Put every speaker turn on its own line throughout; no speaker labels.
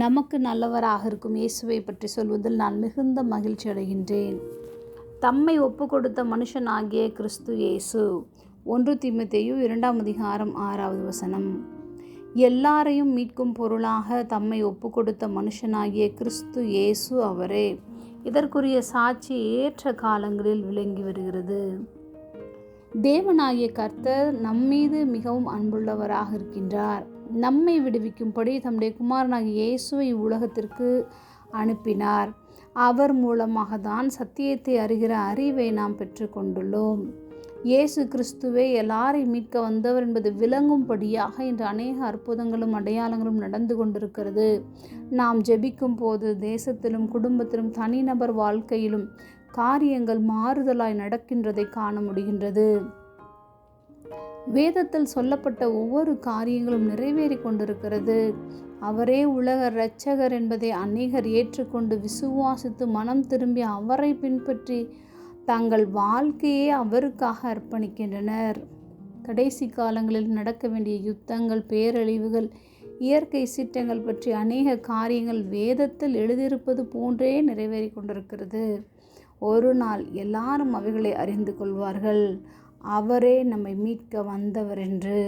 நமக்கு நல்லவராக இருக்கும் இயேசுவை பற்றி சொல்வதில் நான் மிகுந்த மகிழ்ச்சி அடைகின்றேன். தம்மை ஒப்பு கொடுத்த மனுஷனாகிய கிறிஸ்து இயேசு. 1 தீமோத்தேயு 2 அதிகாரம் 6வது வசனம். எல்லாரையும் மீட்கும் பொருளாக தம்மை ஒப்பு கொடுத்த மனுஷனாகிய கிறிஸ்து இயேசு அவரே. இதற்குரிய சாட்சி ஏற்ற காலங்களில் விளங்கி வருகிறது. தேவனாகிய கர்த்தர் நம்மீது மிகவும் அன்புள்ளவராக இருக்கின்றார். நம்மை விடுவிக்கும்படி தம்முடைய குமாரனாகிய இயேசுவை உலகத்திற்கு அனுப்பினார். அவர் மூலமாக தான் சத்தியத்தை அறிகிற அறிவை நாம் பெற்றுக்கொண்டுள்ளோம். இயேசு கிறிஸ்துவே எல்லாரையும் மீட்க வந்தவர் என்பது விளங்கும்படியாக இன்று அநேக அற்புதங்களும் அடையாளங்களும் நடந்து கொண்டிருக்கிறது. நாம் ஜெபிக்கும் போது தேசத்திலும் குடும்பத்திலும் தனிநபர் வாழ்க்கையிலும் காரியங்கள் மாறுதலாய் நடக்கின்றதை காண முடிகின்றது. வேதத்தில் சொல்லப்பட்ட ஒவ்வொரு காரியங்களும் நிறைவேறி கொண்டிருக்கிறது. அவரே உலக இரட்சகர் என்பதை அநேகர் ஏற்றுக்கொண்டு விசுவாசித்து மனம் திரும்பி அவரை பின்பற்றி தங்கள் வாழ்க்கையை அவருக்காக அர்ப்பணிக்கின்றனர். கடைசி காலங்களில் நடக்க வேண்டிய யுத்தங்கள், பேரழிவுகள், இயற்கை சீற்றங்கள் பற்றி அநேக காரியங்கள் வேதத்தில் எழுதியிருப்பது போன்றே நிறைவேறி கொண்டிருக்கிறது. ஒரு நாள் எல்லாரும் அவைகளை அறிந்து கொள்வார்கள். அவரே நம்மை மீட்க வந்தவர் என்று.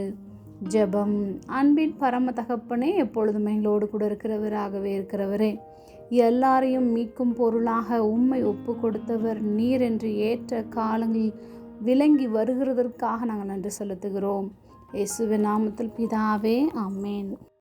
ஜெபம். அன்பின் பரம தகப்பனே, எப்பொழுதும் எங்களோடு கூட இருக்கிறவராகவே இருக்கிறவரே, எல்லாரையும் மீட்கும் பொருளாக உம்மை ஒப்பு கொடுத்தவர் நீர் என்று ஏற்ற காலங்களில் விளங்கி வருகிறதற்காக நாங்கள் நன்றி செலுத்துகிறோம். இயேசுவின் நாமத்தில் பிதாவே, ஆமென்.